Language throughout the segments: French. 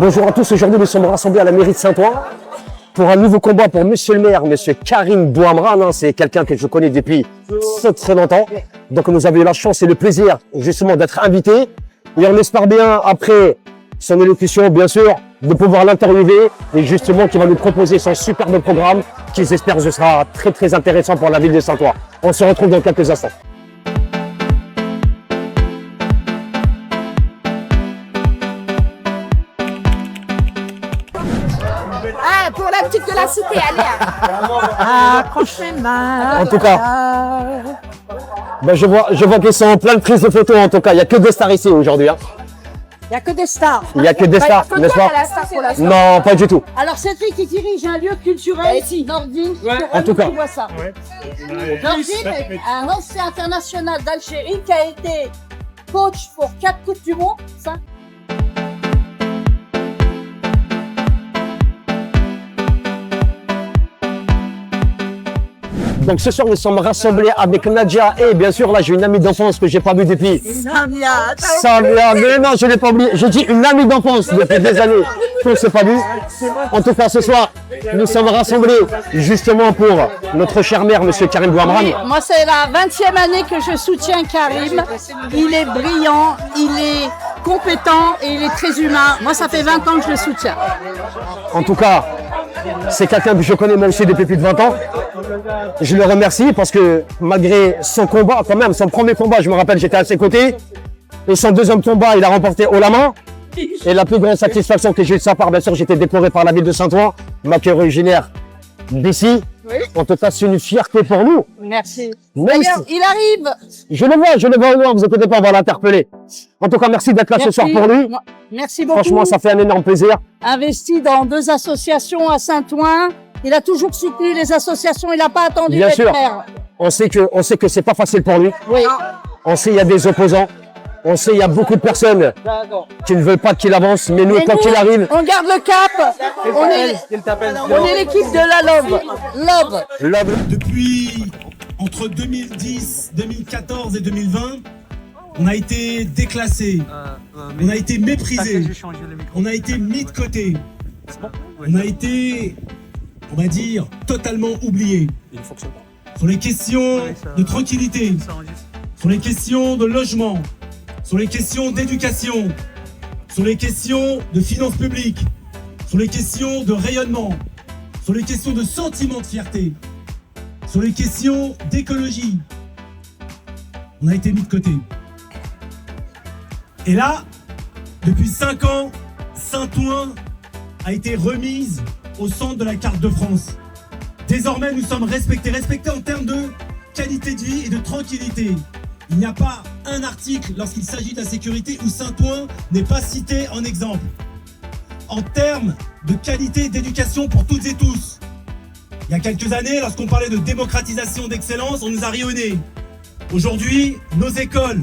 Bonjour à tous, aujourd'hui nous sommes rassemblés à la mairie de Saint-Ouen pour un nouveau combat pour monsieur le maire, monsieur Karim Bouamrane. C'est quelqu'un que je connais depuis très longtemps. Donc nous avons eu la chance et le plaisir justement d'être invités. Et on espère bien, après son élocution, bien sûr, de pouvoir l'interviewer et justement qui va nous proposer son superbe programme qui, j'espère, sera très intéressant pour la ville de Saint-Ouen. On se retrouve dans quelques instants. Ah, pour la petite de la cité, allez. En tout cas, ben je vois qu'ils sont en plein de prises de photos. En tout cas, il n'y a que des stars ici aujourd'hui. Hein. Il n'y a que des stars. Il n'y a que des stars, n'est-ce pas? Non, pas du tout. Alors Cédric qui dirige un lieu culturel ici, Nordine. En tout cas. Tu vois ça. Nordine est un ancien international d'Algérie qui a été coach pour 4 Coupes du Monde. Ça. Donc ce soir, nous sommes rassemblés avec Nadia et bien sûr, là, j'ai une amie d'enfance que j'ai pas vue depuis. Samia, mais non, je l'ai pas oublié. J'ai dit une amie d'enfance depuis des années qu'on ne s'est pas vu. En tout cas, ce soir, nous sommes rassemblés justement pour notre cher maire, monsieur Karim Bouamrane. Oui, moi, c'est la 20e année que je soutiens Karim. Il est brillant, il est compétent et il est très humain. Moi, ça fait 20 ans que je le soutiens. En tout cas, c'est quelqu'un que je connais moi aussi depuis plus de 20 ans. Je le remercie parce que malgré son combat, quand même, son premier combat, je me rappelle, j'étais à ses côtés. Et son deuxième combat, il a remporté haut la main. Et la plus grande satisfaction que j'ai eu de sa part, bien sûr, j'étais décoré par la ville de Saint-Ouen, ma qui est originaire d'ici. Oui. En tout cas, c'est une fierté pour nous. Merci. Même D'ailleurs, il arrive. Je le vois au loin, vous inquiétez pas, on va l'interpeller. En tout cas, merci d'être là ce soir pour lui. Merci beaucoup. Franchement, ça fait un énorme plaisir. Investi dans 2 associations à Saint-Ouen. Il a toujours soutenu les associations, il n'a pas attendu Bien d'être sûr. maire. On sait que c'est pas facile pour lui. Oui. On sait qu'il y a des opposants. On sait qu'il y a beaucoup de personnes qui ne veulent pas qu'il avance. Mais nous, Et quand nous, il arrive, on garde le cap. On est l'équipe de la Love. Depuis entre 2010, 2014 et 2020, on a été déclassé, on a été méprisé, on a été mis de côté, on a été, on va dire, totalement oublié. Sur les questions de tranquillité, sur les questions de logement, sur les questions d'éducation, sur les questions de finances publiques, sur les questions de rayonnement, sur les questions de sentiment de fierté, sur les questions d'écologie, on a été mis de côté. Et là, depuis 5 ans, Saint-Ouen a été remise au centre de la carte de France. Désormais, nous sommes respectés en termes de qualité de vie et de tranquillité. Il n'y a pas un article lorsqu'il s'agit de la sécurité où Saint-Ouen n'est pas cité en exemple. En termes de qualité d'éducation pour toutes et tous, il y a quelques années, lorsqu'on parlait de démocratisation d'excellence, on nous a ri au nez. Aujourd'hui, nos écoles,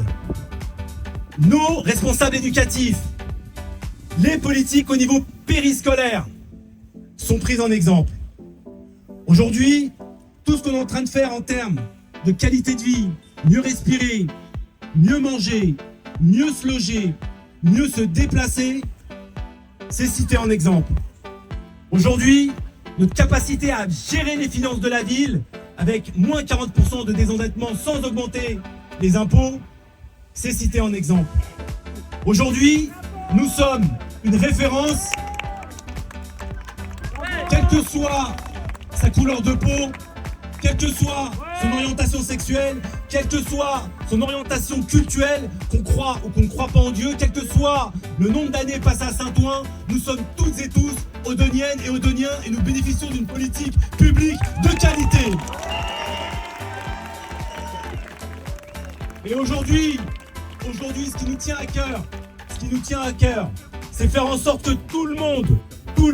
nos responsables éducatifs, les politiques au niveau périscolaire sont pris en exemple. Aujourd'hui, tout ce qu'on est en train de faire en termes de qualité de vie, mieux respirer, mieux manger, mieux se loger, mieux se déplacer, c'est cité en exemple. Aujourd'hui, notre capacité à gérer les finances de la ville avec moins 40% de désendettement sans augmenter les impôts, c'est cité en exemple. Aujourd'hui, nous sommes une référence, quelle que soit sa couleur de peau, quelle que soit son orientation sexuelle, quelle que soit son orientation culturelle, qu'on croit ou qu'on ne croit pas en Dieu, quel que soit le nombre d'années passées à Saint-Ouen, nous sommes toutes et tous Odoniennes et Odoniens et nous bénéficions d'une politique publique de qualité. Et aujourd'hui, ce qui nous tient à cœur, c'est faire en sorte que tout le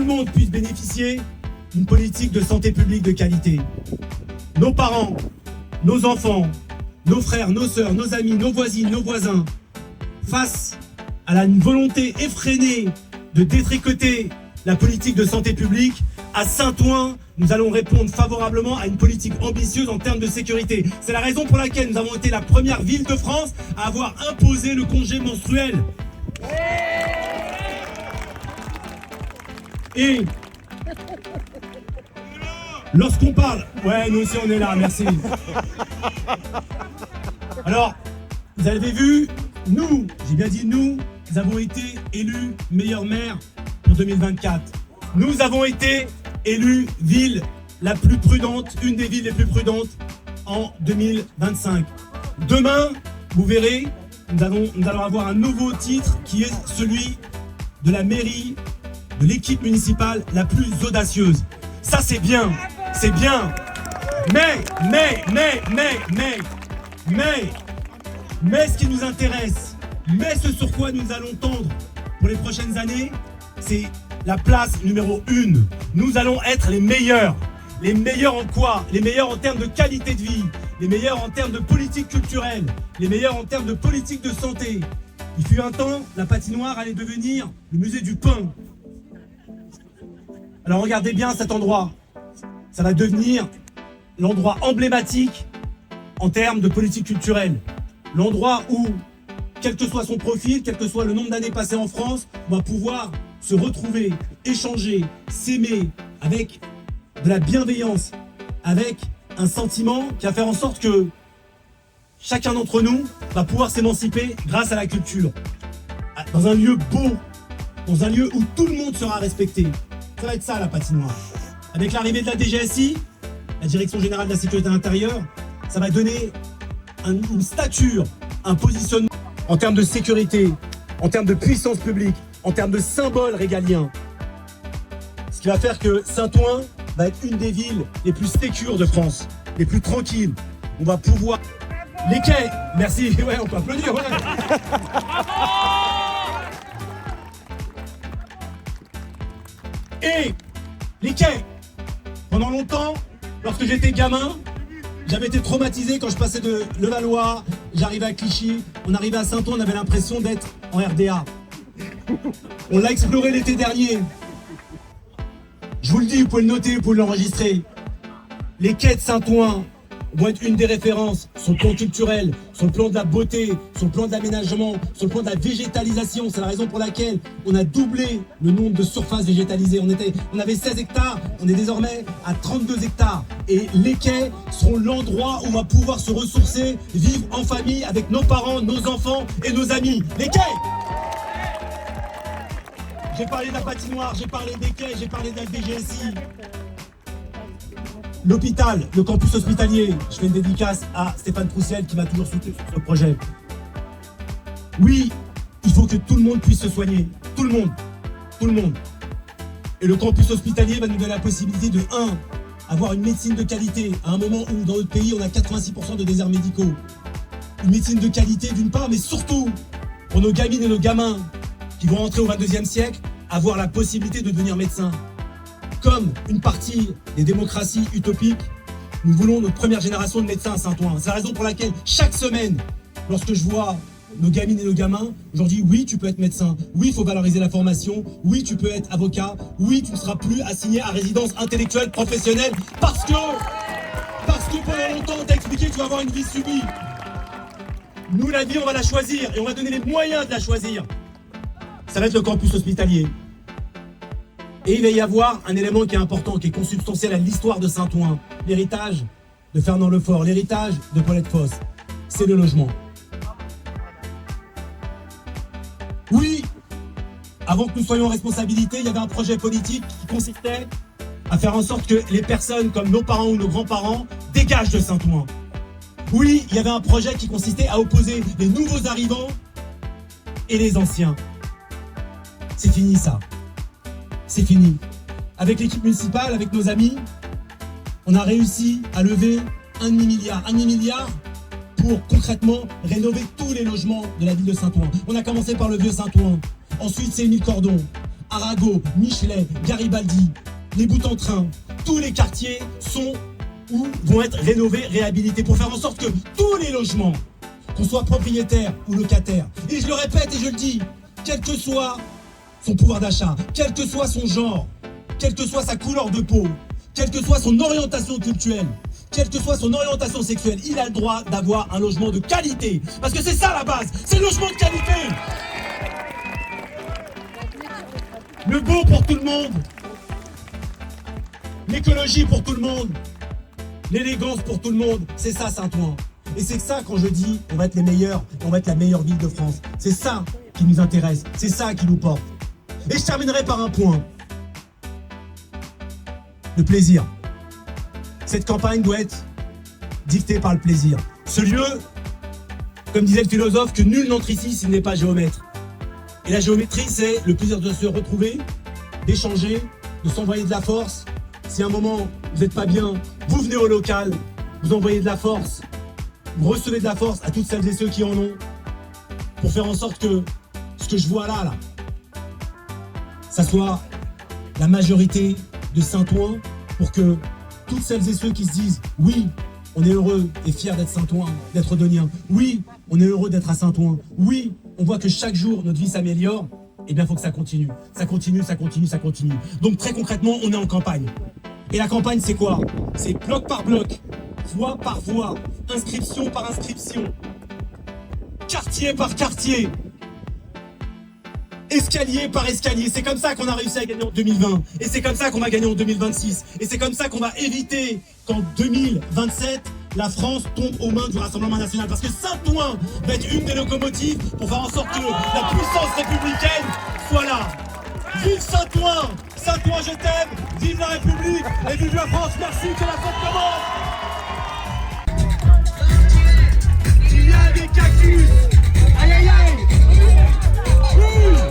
monde puisse bénéficier d'une politique de santé publique de qualité. Nos parents, nos enfants, nos frères, nos sœurs, nos amis, nos voisines, nos voisins, face à la volonté effrénée de détricoter la politique de santé publique, à Saint-Ouen, nous allons répondre favorablement à une politique ambitieuse en termes de sécurité. C'est la raison pour laquelle nous avons été la première ville de France à avoir imposé le congé menstruel. Et lorsqu'on parle... Ouais, nous aussi on est là, merci. Alors, vous avez vu, nous, j'ai bien dit nous avons été élus meilleur maire pour 2024. Nous avons été élus ville la plus prudente, une des villes les plus prudentes en 2025. Demain, vous verrez, nous allons avoir un nouveau titre qui est celui de la mairie, de l'équipe municipale la plus audacieuse. Ça c'est bien, c'est bien. Mais ce qui nous intéresse, mais ce sur quoi nous allons tendre pour les prochaines années, c'est la place numéro 1. Nous allons être les meilleurs. Les meilleurs en quoi? Les meilleurs en termes de qualité de vie, les meilleurs en termes de politique culturelle, les meilleurs en termes de politique de santé. Il fut un temps, la patinoire allait devenir le musée du pain. Alors regardez bien cet endroit. Ça va devenir l'endroit emblématique en termes de politique culturelle. L'endroit où, quel que soit son profil, quel que soit le nombre d'années passées en France, on va pouvoir se retrouver, échanger, s'aimer avec de la bienveillance, avec un sentiment qui va faire en sorte que chacun d'entre nous va pouvoir s'émanciper grâce à la culture. Dans un lieu beau, dans un lieu où tout le monde sera respecté. Ça va être ça la patinoire. Avec l'arrivée de la DGSI, la Direction Générale de la Sécurité Intérieure, ça va donner une stature, un positionnement en termes de sécurité, en termes de puissance publique, en termes de symboles régaliens. Ce qui va faire que Saint-Ouen va être une des villes les plus sécures de France, les plus tranquilles. On va pouvoir... Les quais, merci, ouais, on peut applaudir, ouais. Et les quais, pendant longtemps, lorsque j'étais gamin, j'avais été traumatisé quand je passais de Levallois, j'arrivais à Clichy, on arrivait à Saint-Ouen, on avait l'impression d'être en RDA. On l'a exploré l'été dernier. Je vous le dis, vous pouvez le noter, vous pouvez l'enregistrer. Les quais de Saint-Ouen vont être une des références sur le plan culturel, sur le plan de la beauté, sur le plan de l'aménagement, sur le plan de la végétalisation. C'est la raison pour laquelle on a doublé le nombre de surfaces végétalisées. On avait 16 hectares, on est désormais à 32 hectares. Et les quais seront l'endroit où on va pouvoir se ressourcer, vivre en famille avec nos parents, nos enfants et nos amis. Les quais! J'ai parlé de la patinoire, j'ai parlé des quais, j'ai parlé de la DGSI. L'hôpital, le campus hospitalier, je fais une dédicace à Stéphane Troussiel qui m'a toujours soutenu sur ce projet. Oui, il faut que tout le monde puisse se soigner. Tout le monde. Tout le monde. Et le campus hospitalier va nous donner la possibilité de, avoir une médecine de qualité à un moment où dans notre pays on a 86% de déserts médicaux. Une médecine de qualité d'une part, mais surtout pour nos gamines et nos gamins qui vont entrer au 22e siècle, avoir la possibilité de devenir médecin. Comme une partie des démocraties utopiques, nous voulons notre première génération de médecins à Saint-Ouen. C'est la raison pour laquelle chaque semaine, lorsque je vois nos gamines et nos gamins, je leur dis oui, tu peux être médecin, oui, il faut valoriser la formation, oui, tu peux être avocat, oui, tu ne seras plus assigné à résidence intellectuelle professionnelle parce que pendant longtemps on t'a expliqué que tu vas avoir une vie subie. Nous, la vie, on va la choisir et on va donner les moyens de la choisir. Ça va être le campus hospitalier. Et il va y avoir un élément qui est important, qui est consubstantiel à l'histoire de Saint-Ouen. L'héritage de Fernand Lefort, l'héritage de Paulette Fosse. C'est le logement. Oui, avant que nous soyons en responsabilité, il y avait un projet politique qui consistait à faire en sorte que les personnes comme nos parents ou nos grands-parents dégagent de Saint-Ouen. Oui, il y avait un projet qui consistait à opposer les nouveaux arrivants et les anciens. C'est fini ça. C'est fini. Avec l'équipe municipale, avec nos amis, on a réussi à lever un demi-milliard pour concrètement rénover tous les logements de la ville de Saint-Ouen. On a commencé par le vieux Saint-Ouen, ensuite c'est Émile Cordon, Arago, Michelet, Garibaldi, les Bouts-en-Train. Tous les quartiers sont ou vont être rénovés, réhabilités pour faire en sorte que tous les logements, qu'on soit propriétaire ou locataire, et je le répète et je le dis, quel que soit son pouvoir d'achat, quel que soit son genre, quelle que soit sa couleur de peau, quelle que soit son orientation culturelle, quelle que soit son orientation sexuelle, il a le droit d'avoir un logement de qualité. Parce que c'est ça la base, c'est le logement de qualité. Le beau pour tout le monde, l'écologie pour tout le monde, l'élégance pour tout le monde. C'est ça Saint-Ouen. Et c'est ça quand je dis on va être les meilleurs, on va être la meilleure ville de France. C'est ça qui nous intéresse, c'est ça qui nous porte. Et je terminerai par un point. Le plaisir. Cette campagne doit être dictée par le plaisir. Ce lieu, comme disait le philosophe, que nul n'entre ici s'il n'est pas géomètre. Et la géométrie, c'est le plaisir de se retrouver, d'échanger, de s'envoyer de la force. Si à un moment vous n'êtes pas bien, vous venez au local, vous envoyez de la force, vous recevez de la force à toutes celles et ceux qui en ont, pour faire en sorte que ce que je vois là, ça soit la majorité de Saint-Ouen, pour que toutes celles et ceux qui se disent oui, on est heureux et fiers d'être Saint-Ouen, d'être Odonien. Oui, on est heureux d'être à Saint-Ouen. Oui, on voit que chaque jour notre vie s'améliore. Eh bien, il faut que ça continue. Ça continue, ça continue, ça continue. Donc très concrètement, on est en campagne. Et la campagne, c'est quoi? C'est bloc par bloc, voie par voie, inscription par inscription, quartier par quartier, escalier par escalier. C'est comme ça qu'on a réussi à gagner en 2020. Et c'est comme ça qu'on va gagner en 2026. Et c'est comme ça qu'on va éviter qu'en 2027, la France tombe aux mains du Rassemblement national. Parce que Saint-Ouen va être une des locomotives pour faire en sorte que la puissance républicaine soit là. Vive Saint-Ouen! Saint-Ouen, je t'aime! Vive la République et vive la France! Merci, que la fête commence! Il y a des cactus! Aïe aïe aïe! Bouge!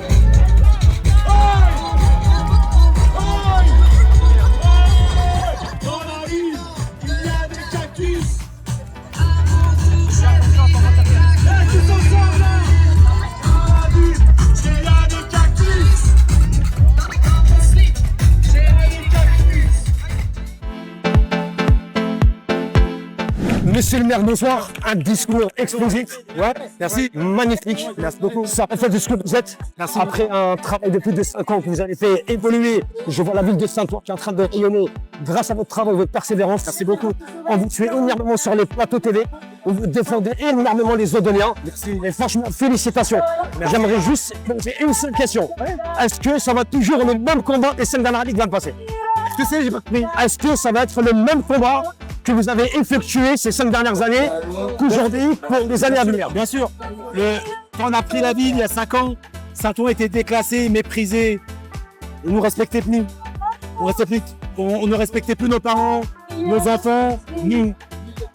Dans la ville, il y a des cactus! Tous ensemble là! Dans la ville, il y a des cactus! Monsieur le maire, bonsoir. Un discours explosif. Ouais, merci. Magnifique. Merci beaucoup. Ça reflète de ce que vous êtes. Merci. Après un travail de plus de 5 ans que vous avez fait évoluer, je vois la ville de Saint-Ouen qui est en train de rayonner grâce à votre travail, votre persévérance. Merci beaucoup. On vous suit énormément sur les plateaux télé. Vous défendez énormément les Odoniens. Merci. Et franchement, félicitations. J'aimerais juste poser une seule question. Est-ce que ça va toujours le même combat des 5 dernières années qui viennent de passer? Est-ce que c'est, j'ai pas compris. Est-ce que ça va être le même combat que vous avez effectué ces 5 dernières années qu'aujourd'hui pour les années à venir? Bien sûr. Quand on a pris la ville il y a 5 ans, Saint-Ouen était déclassé, méprisé. On ne nous respectait plus. On ne respectait plus nos parents, nos enfants, nous.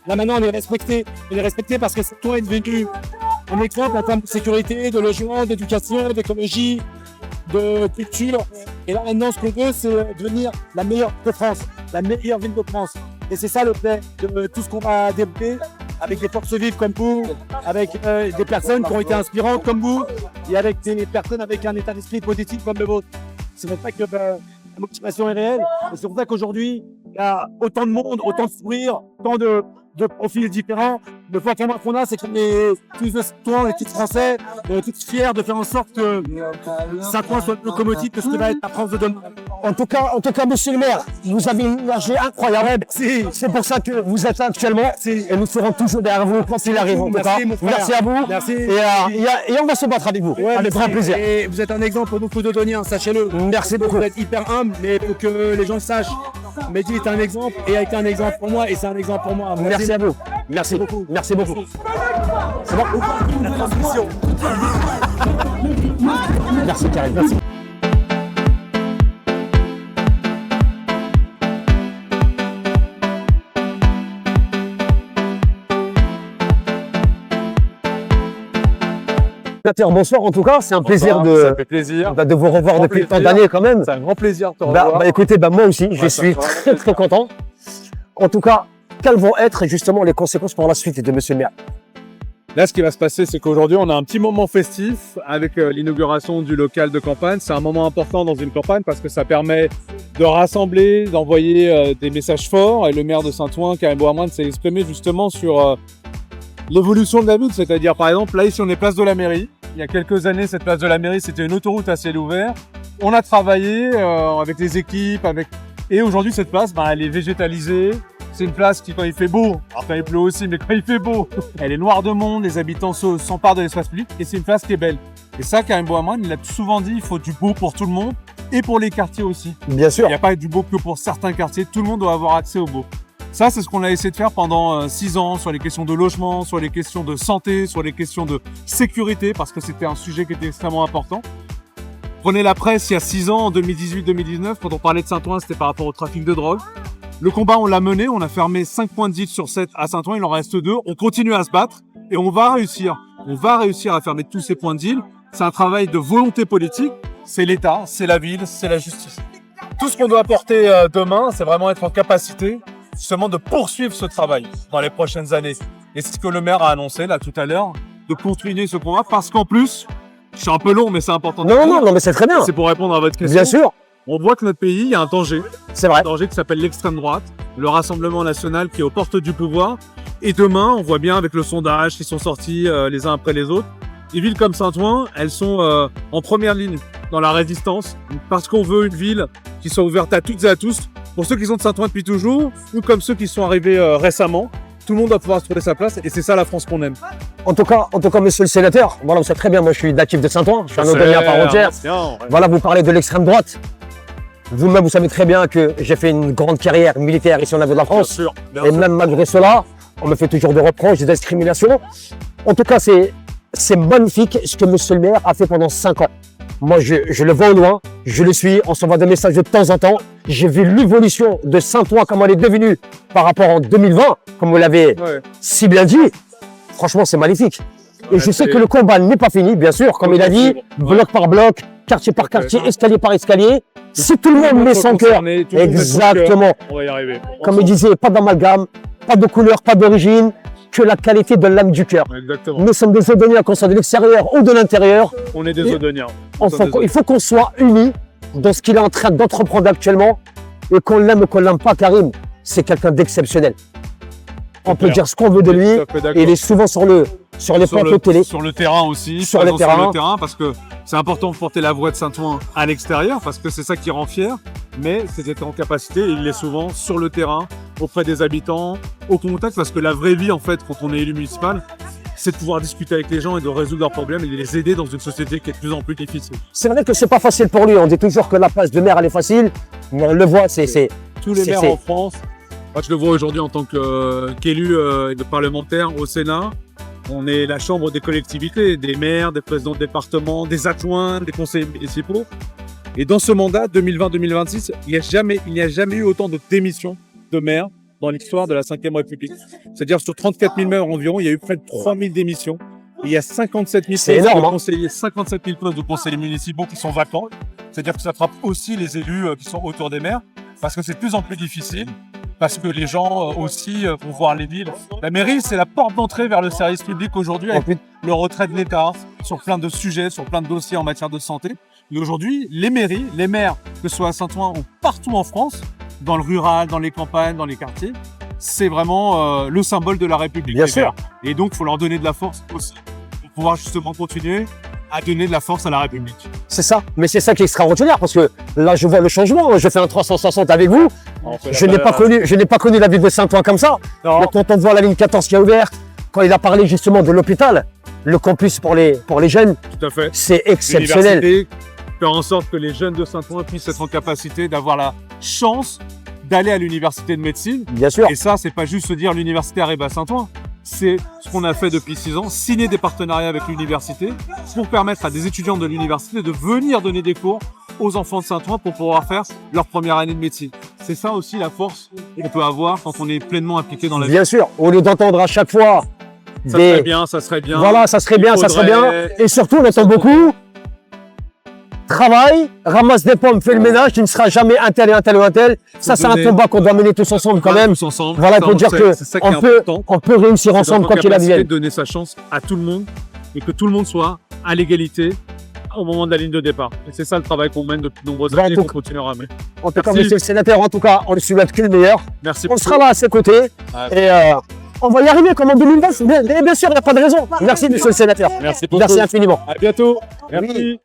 Là maintenant, on est respecté. On est respecté parce que Saint-Ouen est devenu un exemple en termes de sécurité, de logement, d'éducation, d'écologie, de culture. Et là maintenant, ce qu'on veut, c'est devenir la meilleure de France, la meilleure ville de France. Et c'est ça le fait de tout ce qu'on va développer avec des forces vives comme vous, avec des personnes qui ont été inspirantes comme vous, et avec des personnes avec un état d'esprit positif comme le vôtre. C'est pour ça que la motivation est réelle. Et c'est pour ça qu'aujourd'hui, il y a autant de monde, autant de sourires, autant de profils différents. Le point commun qu'on a, c'est qu'on est tous de Saint-Ouen et tous français, tous fiers de faire en sorte que Saint-Ouen soit le locomotive de ce que va être la France de demain. En tout cas, monsieur le maire, vous avez une énergie incroyable. C'est pour ça que vous êtes là actuellement. Et nous serons toujours derrière vous quand il arrive. En tout cas, merci à vous. Merci. Et on va se battre avec vous. Ouais, avec grand plaisir. Et vous êtes un exemple pour beaucoup d'Odoniens, sachez-le. Merci beaucoup. Vous êtes hyper humble, mais pour que les gens le sachent. Mehdi est un exemple et a été un exemple pour moi et c'est un exemple pour moi. Merci à vous. Merci beaucoup. Merci beaucoup. C'est bon? La transmission. Merci Karim. Merci. Bonsoir en tout cas, c'est un plaisir ça fait plaisir. de vous revoir depuis tant d'années quand même. C'est un grand plaisir de te revoir. Écoutez, moi aussi, je suis très content. En tout cas, quelles vont être justement les conséquences pour la suite de Monsieur le maire? Là, ce qui va se passer, c'est qu'aujourd'hui, on a un petit moment festif avec l'inauguration du local de campagne. C'est un moment important dans une campagne parce que ça permet de rassembler, d'envoyer des messages forts. Et le maire de Saint-Ouen, Karim Bouhamrane, s'est exprimé justement sur l'évolution de la ville. C'est-à-dire, par exemple, là, ici, on est place de la mairie. Il y a quelques années, cette place de la mairie, c'était une autoroute à ciel ouvert. On a travaillé avec les équipes, et aujourd'hui, cette place, elle est végétalisée. C'est une place qui, quand il fait beau, alors quand il pleut aussi, mais quand il fait beau, elle est noire de monde, les habitants s'emparent de l'espace public, et c'est une place qui est belle. Et ça, Karim Bouhamrane, il a souvent dit, il faut du beau pour tout le monde. et pour les quartiers aussi. Bien Il sûr. n'y a pas du beau que pour certains quartiers, tout le monde doit avoir accès au beau. Ça, c'est ce qu'on a essayé de faire pendant 6 ans sur les questions de logement, sur les questions de santé, sur les questions de sécurité, parce que c'était un sujet qui était extrêmement important. Prenez la presse il y a 6 ans, en 2018-2019, quand on parlait de Saint-Ouen, c'était par rapport au trafic de drogue. Le combat, on l'a mené, on a fermé 5 points de deal sur 7 à Saint-Ouen, il en reste 2. On continue à se battre et on va réussir. On va réussir à fermer tous ces points de deal. C'est un travail de volonté politique. C'est l'État, c'est la ville, c'est la justice. Tout ce qu'on doit apporter demain, c'est vraiment être en capacité justement de poursuivre ce travail dans les prochaines années. Et c'est ce que le maire a annoncé là tout à l'heure, de continuer ce combat parce qu'en plus, je suis un peu long mais c'est important de dire, Non, mais c'est très bien. c'est pour répondre à votre question. Bien sûr, On voit que notre pays, il y a un danger. c'est vrai. Un danger qui s'appelle l'extrême droite, le Rassemblement national qui est aux portes du pouvoir. Et demain, on voit bien avec le sondage qui sont sortis les uns après les autres, des villes comme Saint-Ouen, elles sont en première ligne dans la résistance parce qu'on veut une ville qui soit ouverte à toutes et à tous. Pour ceux qui sont de Saint-Ouen depuis toujours ou comme ceux qui sont arrivés récemment, tout le monde doit pouvoir se trouver sa place et c'est ça la France qu'on aime. En tout cas, monsieur le sénateur, voilà, vous savez très bien, moi je suis natif de Saint-Ouen, je suis un Audegnat à part entière. Voilà, vous parlez de l'extrême droite. Vous-même, vous savez très bien que j'ai fait une grande carrière militaire ici en Nord de la France. Et même malgré cela, on me fait toujours des reproches, des discriminations. En tout cas, c'est magnifique ce que monsieur le maire a fait pendant 5 ans. Moi, je le vois au loin, je le suis, on s'envoie des messages de temps en temps. J'ai vu l'évolution de Saint-Ouen, comment elle est devenue par rapport en 2020, comme vous l'avez si bien dit. Franchement, c'est magnifique. Et je sais que le combat n'est pas fini, bien sûr, comme il a dit, bloc par bloc, quartier par quartier, escalier par escalier. Si tout le monde met son cœur, exactement, on va y arriver. comme il disait, pas d'amalgame, pas de couleur, pas d'origine, que la qualité de l'âme du cœur. Exactement. Nous sommes des Audegnats, qu'on soit de l'extérieur ou de l'intérieur. On est des Audegnats. Il faut qu'on soit unis dans ce qu'il est en train d'entreprendre actuellement et qu'on l'aime ou qu'on l'aime pas, Karim, c'est quelqu'un d'exceptionnel. On peut dire ce qu'on veut de lui et il est souvent sur les plateaux télé. Sur le terrain aussi. Sur le terrain. Parce que c'est important de porter la voix de Saint-Ouen à l'extérieur parce que c'est ça qui rend fier. Mais c'est d'être en capacité et il l'est souvent sur le terrain, auprès des habitants, au contact parce que la vraie vie en fait quand on est élu municipal, c'est de pouvoir discuter avec les gens et de résoudre leurs problèmes et de les aider dans une société qui est de plus en plus difficile. C'est vrai que c'est pas facile pour lui. On dit toujours que la place de maire elle est facile, mais on le voit, c'est tous les maires en France. Moi, je le vois aujourd'hui en tant qu'élu de parlementaire au Sénat. On est la chambre des collectivités, des maires, des présidents de département, des adjoints, des conseillers municipaux. Et dans ce mandat 2020-2026, il n'y a jamais eu autant de démissions de maires dans l'histoire de la Ve République. C'est-à-dire sur 34 000 maires environ, il y a eu près de 3 000 démissions. Et il y a 57 000 postes de conseillers municipaux qui sont vacants. C'est-à-dire que ça frappe aussi les élus qui sont autour des maires parce que c'est de plus en plus difficile. Parce que les gens aussi vont voir les villes. La mairie, c'est la porte d'entrée vers le service public aujourd'hui avec le retrait de l'État sur plein de sujets, sur plein de dossiers en matière de santé. Et aujourd'hui, les mairies, les maires, que ce soit à Saint-Ouen ou partout en France, dans le rural, dans les campagnes, dans les quartiers, c'est vraiment le symbole de la République. Bien sûr. Et donc, il faut leur donner de la force aussi pour pouvoir justement continuer à donner de la force à la République. C'est ça, mais c'est ça qui est extraordinaire parce que là je vois le changement, je fais un 360 avec vous, je n'ai pas connu la ville de Saint-Ouen comme ça. Non. Mais quand on voit la ligne 14 qui est ouverte, quand il a parlé justement de l'hôpital, le campus pour les jeunes, Tout à fait. c'est exceptionnel. L'université, faire en sorte que les jeunes de Saint-Ouen puissent être en capacité d'avoir la chance d'aller à l'université de médecine. Bien sûr. Et ça, c'est pas juste se dire l'université arrive à Saint-Ouen. C'est ce qu'on a fait depuis 6 ans, signer des partenariats avec l'université pour permettre à des étudiants de l'université de venir donner des cours aux enfants de Saint-Ouen pour pouvoir faire leur première année de médecine. C'est ça aussi la force qu'on peut avoir quand on est pleinement impliqué dans la vie. Bien sûr, au lieu d'entendre à chaque fois Ça serait bien, ça serait bien. Voilà, ça serait bien, ça serait bien. Et surtout, on entend beaucoup. Travaille, ramasse des pommes, fais le ménage, tu ne seras jamais un tel et un tel ou un tel. Ça, c'est un combat qu'on doit mener tous ensemble quand même. Tous ensemble. Voilà, il faut dire qu'on peut réussir ensemble quoi qu'il advienne. C'est de donner sa chance à tout le monde et que tout le monde soit à l'égalité au moment de la ligne de départ. Et c'est ça le travail qu'on mène depuis de nombreuses années et qu'on continuera à mener. En tout cas, monsieur le sénateur, en tout cas, on lui souhaite que le meilleur. Merci. On sera là à ses côtés. Et on va y arriver comme en 2020. Bien sûr, il n'y a pas de raison. Merci, monsieur le sénateur. Merci beaucoup. Merci infiniment. À bientôt. Merci.